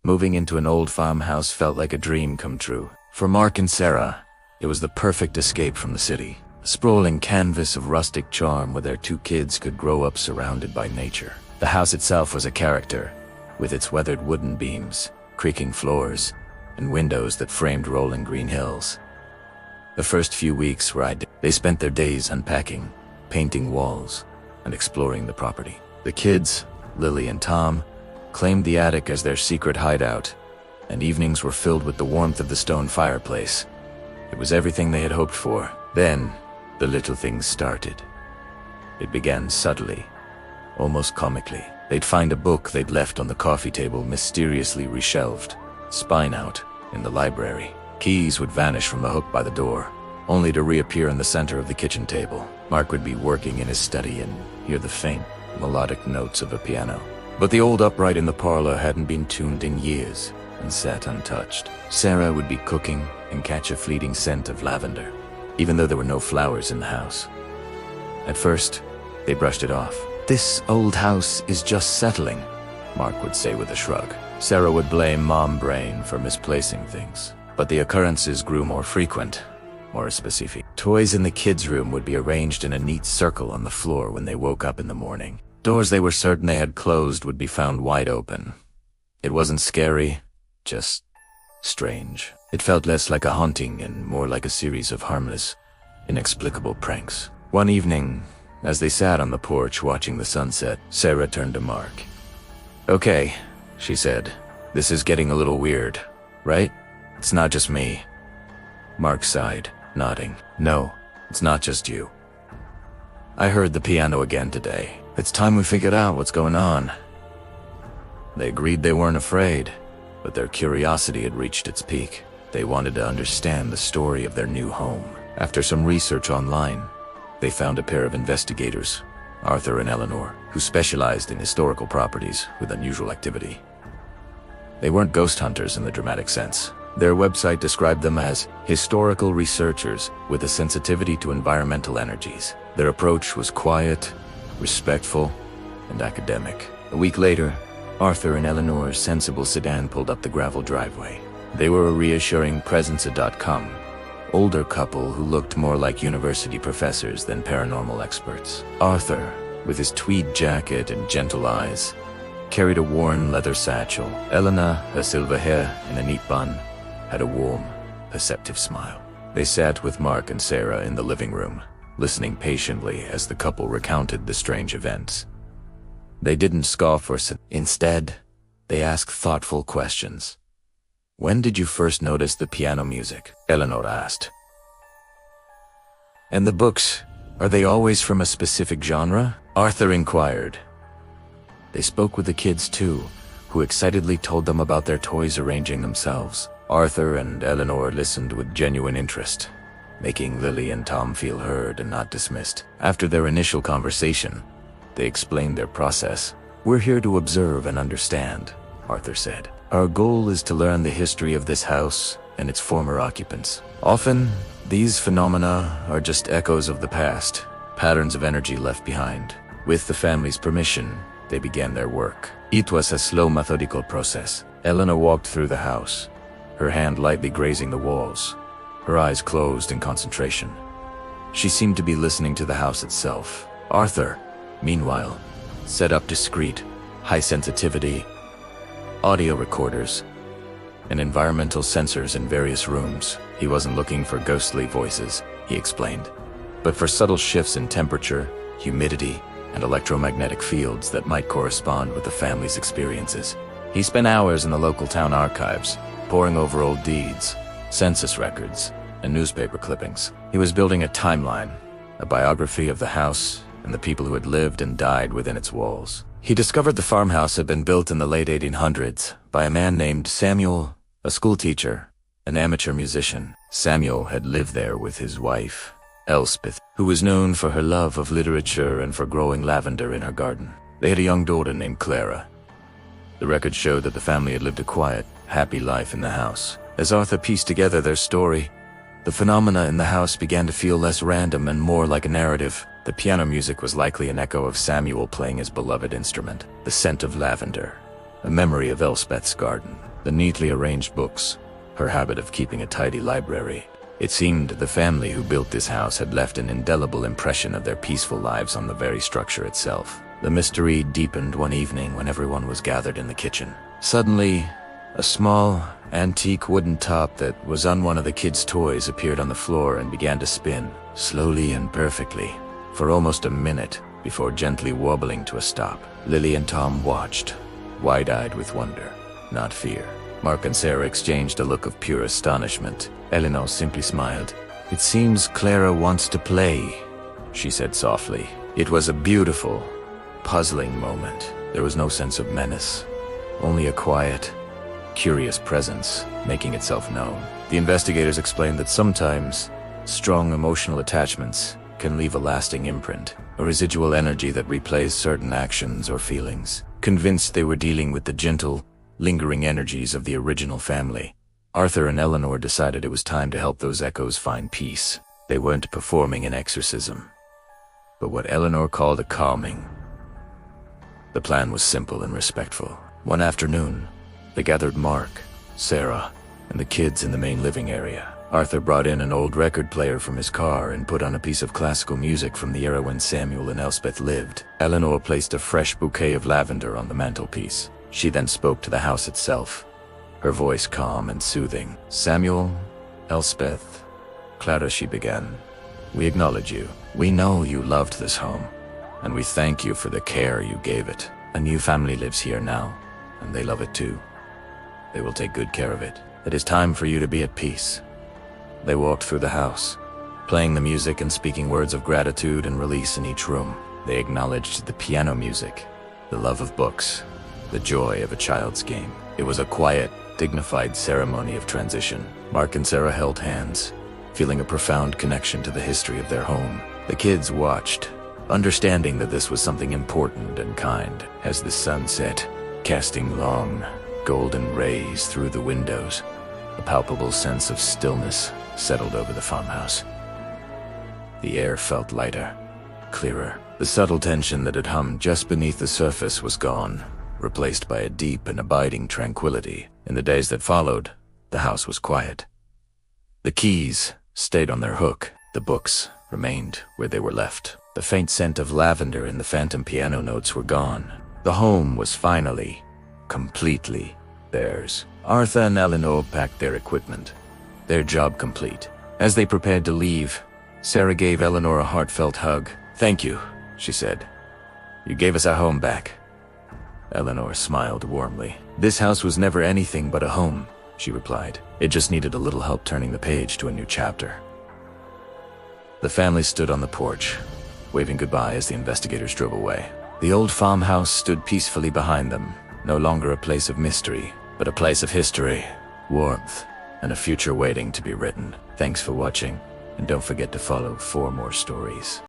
Moving into an old farmhouse felt like a dream come true. For Mark and Sarah, it was the perfect escape from the city. A sprawling canvas of rustic charm where their 2 kids could grow up surrounded by nature. The house itself was a character, with its weathered wooden beams, creaking floors, and windows that framed rolling green hills. The first few weeks they spent their days unpacking, painting walls, and exploring the property. The kids, Lily and Tom, claimed the attic as their secret hideout, and evenings were filled with the warmth of the stone fireplace. It was everything they had hoped for. Then, the little things started. It began subtly, almost comically. They'd find a book they'd left on the coffee table mysteriously reshelved, spine out, in the library. Keys would vanish from the hook by the door, only to reappear in the center of the kitchen table. Mark would be working in his study and hear the faint, melodic notes of a piano. But the old upright in the parlor hadn't been tuned in years and sat untouched. Sarah would be cooking and catch a fleeting scent of lavender, even though there were no flowers in the house. At first, they brushed it off. "This old house is just settling," Mark would say with a shrug. Sarah would blame mom brain for misplacing things. But the occurrences grew more frequent, more specific. Toys in the kids' room would be arranged in a neat circle on the floor when they woke up in the morning. Doors they were certain they had closed would be found wide open. It wasn't scary, just strange. It felt less like a haunting and more like a series of harmless, inexplicable pranks. One evening, as they sat on the porch watching the sunset, Sarah turned to Mark. "Okay," she said, "this is getting a little weird, right? It's not just me." Mark sighed, nodding. "No, it's not just you. I heard the piano again today. It's time we figured out what's going on." They agreed they weren't afraid, but their curiosity had reached its peak. They wanted to understand the story of their new home. After some research online, they found a pair of investigators, Arthur and Eleanor, who specialized in historical properties with unusual activity. They weren't ghost hunters in the dramatic sense. Their website described them as historical researchers with a sensitivity to environmental energies. Their approach was quiet, respectful, and academic. A week later, Arthur and Eleanor's sensible sedan pulled up the gravel driveway. They were a reassuring presence at .com, older couple who looked more like university professors than paranormal experts. Arthur, with his tweed jacket and gentle eyes, carried a worn leather satchel. Eleanor, her silver hair in a neat bun, had a warm, perceptive smile. They sat with Mark and Sarah in the living room, listening patiently as the couple recounted the strange events. They didn't scoff or instead, they asked thoughtful questions. "When did you first notice the piano music?" Eleanor asked. "And the books, are they always from a specific genre?" Arthur inquired. They spoke with the kids too, who excitedly told them about their toys arranging themselves. Arthur and Eleanor listened with genuine interest, making Lily and Tom feel heard and not dismissed. After their initial conversation, they explained their process. "We're here to observe and understand," Arthur said. "Our goal is to learn the history of this house and its former occupants. Often, these phenomena are just echoes of the past, patterns of energy left behind." With the family's permission, they began their work. It was a slow, methodical process. Eleanor walked through the house, her hand lightly grazing the walls, her eyes closed in concentration. She seemed to be listening to the house itself. Arthur, meanwhile, set up discreet, high-sensitivity audio recorders and environmental sensors in various rooms. He wasn't looking for ghostly voices, he explained, but for subtle shifts in temperature, humidity, and electromagnetic fields that might correspond with the family's experiences. He spent hours in the local town archives, poring over old deeds, census records, and newspaper clippings. He was building a timeline, a biography of the house and the people who had lived and died within its walls. He discovered the farmhouse had been built in the late 1800s by a man named Samuel, a schoolteacher, an amateur musician. Samuel had lived there with his wife, Elspeth, who was known for her love of literature and for growing lavender in her garden. They had a young daughter named Clara. The records showed that the family had lived a quiet, happy life in the house. As Arthur pieced together their story, the phenomena in the house began to feel less random and more like a narrative. The piano music was likely an echo of Samuel playing his beloved instrument. The scent of lavender, a memory of Elspeth's garden. the neatly arranged books, her habit of keeping a tidy library. It seemed the family who built this house had left an indelible impression of their peaceful lives on the very structure itself. The mystery deepened one evening when everyone was gathered in the kitchen. Suddenly, a small, antique wooden top that was on one of the kids' toys appeared on the floor and began to spin, slowly and perfectly, for almost a minute before gently wobbling to a stop. Lily and Tom watched, wide-eyed with wonder, not fear. Mark and Sarah exchanged a look of pure astonishment. Eleanor simply smiled. "It seems Clara wants to play," she said softly. It was a beautiful, puzzling moment. There was no sense of menace, only a quiet, curious presence making itself known. The investigators explained that sometimes strong emotional attachments can leave a lasting imprint, a residual energy that replays certain actions or feelings. Convinced they were dealing with the gentle, lingering energies of the original family, Arthur and Eleanor decided it was time to help those echoes find peace. They weren't performing an exorcism, but what Eleanor called a calming. The plan was simple and respectful. One afternoon, they gathered Mark, Sarah, and the kids in the main living area. Arthur brought in an old record player from his car and put on a piece of classical music from the era when Samuel and Elspeth lived. Eleanor placed a fresh bouquet of lavender on the mantelpiece. She then spoke to the house itself, her voice calm and soothing. "Samuel, Elspeth, Clara," she began, "we acknowledge you. We know you loved this home, and we thank you for the care you gave it. A new family lives here now, and they love it too. They will take good care of it. It is time for you to be at peace." They walked through the house, playing the music and speaking words of gratitude and release in each room. They acknowledged the piano music, the love of books, the joy of a child's game. It was a quiet, dignified ceremony of transition. Mark and Sarah held hands, feeling a profound connection to the history of their home. The kids watched, understanding that this was something important and kind. As the sun set, casting long, golden rays through the windows, a palpable sense of stillness settled over the farmhouse. The air felt lighter, clearer. The subtle tension that had hummed just beneath the surface was gone, replaced by a deep and abiding tranquility. In the days that followed, the house was quiet. The keys stayed on their hook. The books remained where they were left. The faint scent of lavender in the phantom piano notes were gone. The home was finally, completely theirs. Arthur and Eleanor packed their equipment, their job complete. As they prepared to leave, Sarah gave Eleanor a heartfelt hug. "Thank you," she said. "You gave us our home back." Eleanor smiled warmly. "This house was never anything but a home," she replied. "It just needed a little help turning the page to a new chapter." The family stood on the porch, waving goodbye as the investigators drove away. The old farmhouse stood peacefully behind them, no longer a place of mystery, but a place of history, warmth, and a future waiting to be written. Thanks for watching, and don't forget to follow for more stories.